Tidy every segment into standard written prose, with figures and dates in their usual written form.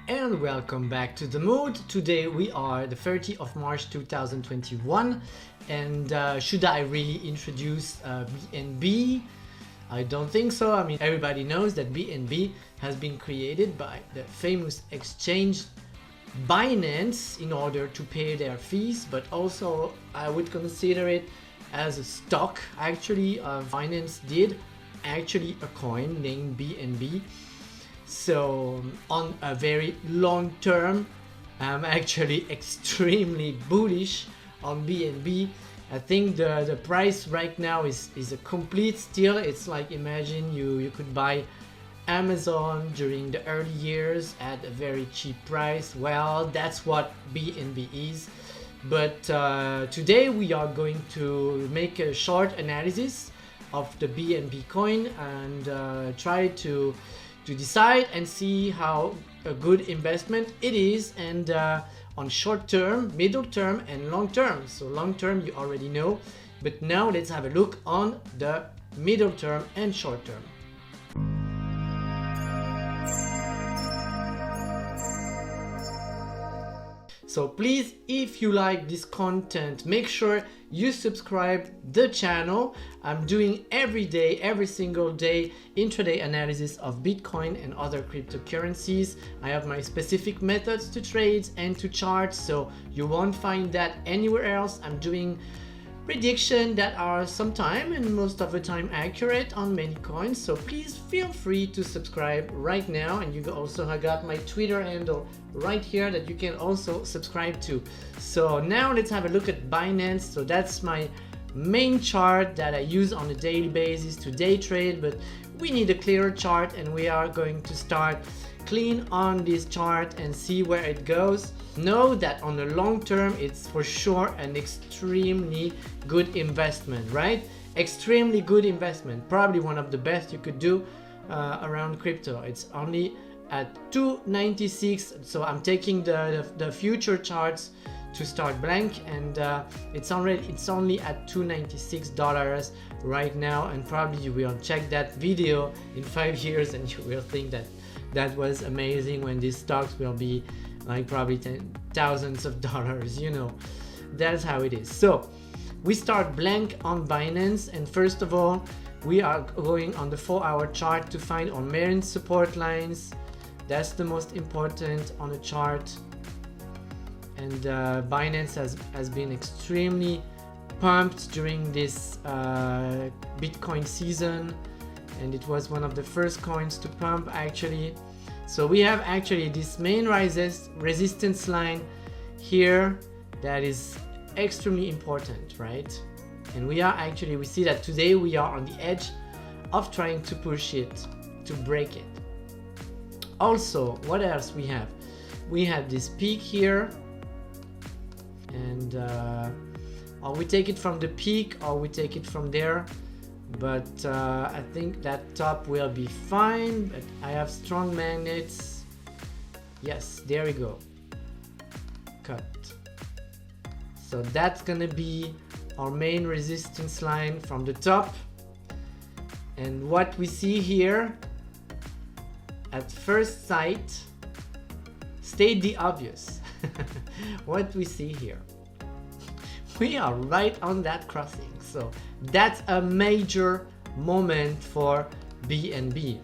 and welcome back to The Mood. Today we are the 30th of March 2021 and should I really introduce BNB? I don't think so. I mean, everybody knows that BNB has been created by the famous exchange Binance in order to pay their fees, but also I would consider it as a stock. Actually, Binance did actually a coin named BNB. So on a very long term, I'm actually extremely bullish on BNB. I think the price right now is a complete steal. It's like, imagine you could buy Amazon during the early years at a very cheap price. Well, that's what BNB is. But today we are going to make a short analysis of the BNB coin and try to decide and see how a good investment it is, and on short term, middle term and long term. So long term you already know, but now let's have a look on the middle term and short term. So please, if you like this content, make sure you subscribe the channel. I'm doing every day, every single day, intraday analysis of Bitcoin and other cryptocurrencies. I have my specific methods to trade and to chart, so you won't find that anywhere else. I'm doing predictions that are sometimes and most of the time accurate on many coins, so please feel free to subscribe right now. And you also have got my Twitter handle right here that you can also subscribe to. So now let's have a look at Binance. So that's my main chart that I use on a daily basis to day trade, but we need a clearer chart and we are going to start clean on this chart and see where it goes. Know that on the long term it's for sure an extremely good investment, right? Extremely good investment, probably one of the best you could do around crypto. It's only at 296, so I'm taking the future charts to start blank, and it's only at $296 right now, and probably you will check that video in 5 years and you will think that was amazing when these stocks will be like probably thousands of dollars, you know. That's how it is. So we start blank on Binance, and first of all we are going on the 4-hour chart to find our main support lines. That's the most important on a chart. And Binance has been extremely pumped during this Bitcoin season, and it was one of the first coins to pump actually. So we have actually this main resistance line here that is extremely important, right? And we see that today we are on the edge of trying to push it, to break it. Also, what else we have? We have this peak here, and or we take it from the peak or we take it from there, but I think that top will be fine. But I have strong magnets. Yes, there we go. Cut. So that's gonna be our main resistance line from the top. And what we see here at first sight state the obvious. What we see here, we are right on that crossing, so that's a major moment for BNB.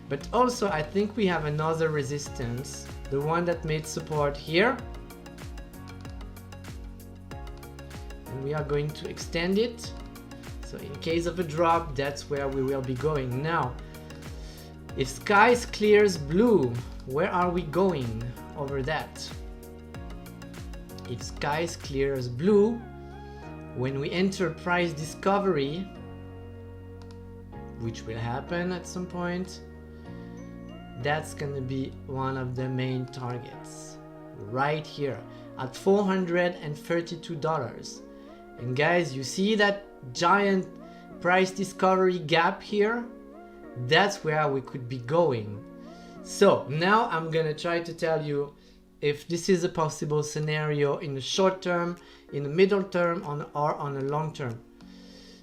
But also I think we have another resistance, the one that made support here, and we are going to extend it. So in case of a drop, that's where we will be going. Now if skies clears blue, where are we going over that? If skies clears blue, when we enter price discovery, which will happen at some point, that's gonna be one of the main targets right here at $432. And guys, you see that giant price discovery gap here? That's where we could be going. So now I'm gonna try to tell you if this is a possible scenario in the short term, in the middle term, or on a long term.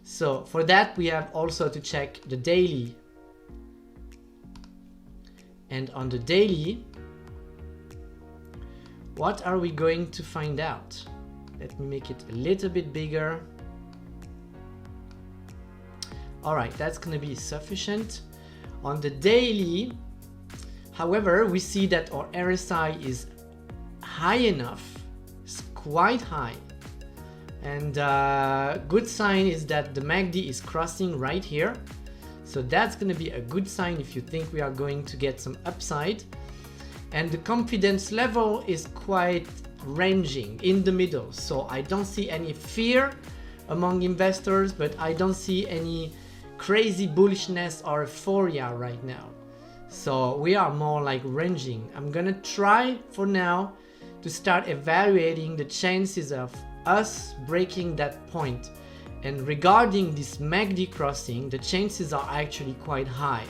So for that we have also to check the daily. And on the daily, what are we going to find out? Let me make it a little bit bigger. All right, that's going to be sufficient. On the daily, however, we see that our RSI is high enough. It's quite high. And good sign is that the MACD is crossing right here. So that's going to be a good sign if you think we are going to get some upside. And the confidence level is quite ranging in the middle. So I don't see any fear among investors, but I don't see any crazy bullishness or euphoria right now. So we are more like ranging. I'm gonna try for now to start evaluating the chances of us breaking that point. And regarding this MACD crossing, the chances are actually quite high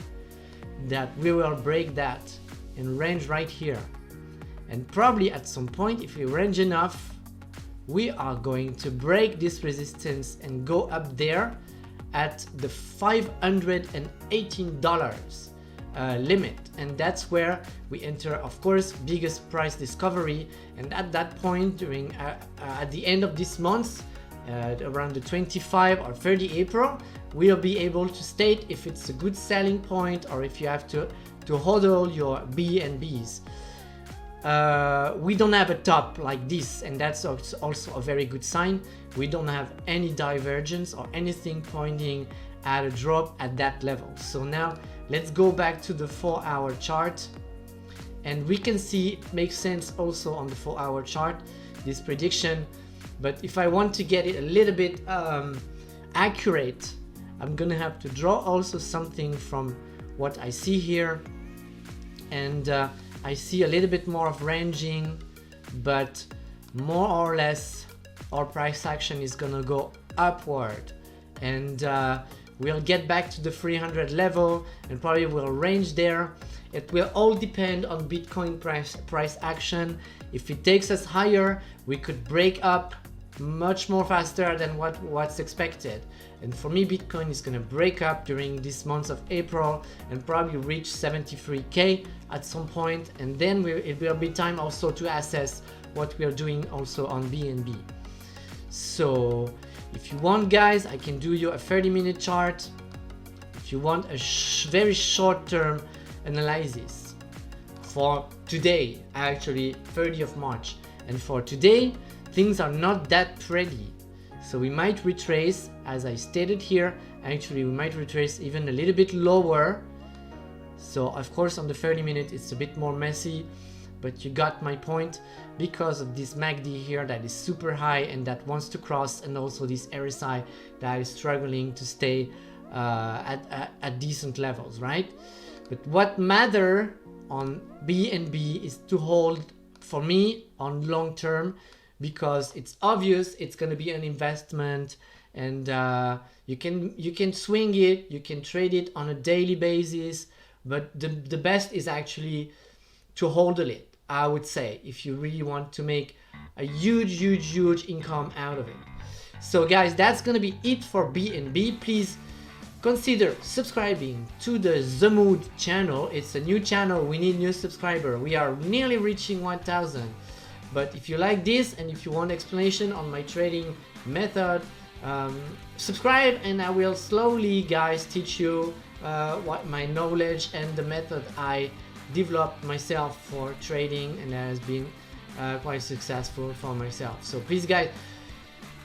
that we will break that and range right here. And probably at some point, if we range enough, we are going to break this resistance and go up there at the $518 limit. And that's where we enter, of course, biggest price discovery. And at that point, during at the end of this month, around the 25 or 30 April, we'll be able to state if it's a good selling point or if you have to hodl your BNBs. We don't have a top like this, and that's also a very good sign. We don't have any divergence or anything pointing at a drop at that level. So now let's go back to the 4-hour chart, and we can see it makes sense also on the 4-hour chart, this prediction. But if I want to get it a little bit accurate, I'm gonna have to draw also something from what I see here. And I see a little bit more of ranging, but more or less our price action is gonna go upward, and we'll get back to the 300 level and probably will range there. It will all depend on Bitcoin price action. If it takes us higher, we could break up much more faster than what's expected. And for me, Bitcoin is going to break up during this month of April and probably reach 73K at some point, and then it will be time also to assess what we are doing also on BNB. So if you want, guys, I can do you a 30-minute chart. If you want a very short-term analysis for today, actually 30th of March, and for today things are not that pretty. So we might retrace, as I stated here. Actually, we might retrace even a little bit lower. So of course on the 30-minute it's a bit more messy, but you got my point, because of this MACD here that is super high and that wants to cross, and also this RSI that is struggling to stay at decent levels, right? But what matter on BNB is to hold, for me, on long term, because it's obvious it's going to be an investment, and you can swing it, you can trade it on a daily basis, but the best is actually to hodl it, I would say, if you really want to make a huge income out of it. So guys, that's going to be it for BNB. Please consider subscribing to the Mood channel. It's a new channel, we need new subscribers. We are nearly reaching 1,000. But if you like this and if you want explanation on my trading method, subscribe, and I will slowly, guys, teach you what my knowledge and the method I developed myself for trading, and that has been quite successful for myself. So please, guys,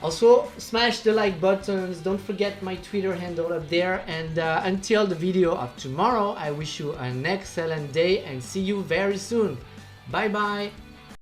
also smash the like buttons. Don't forget my Twitter handle up there, and until the video of tomorrow, I wish you an excellent day and see you very soon. Bye bye.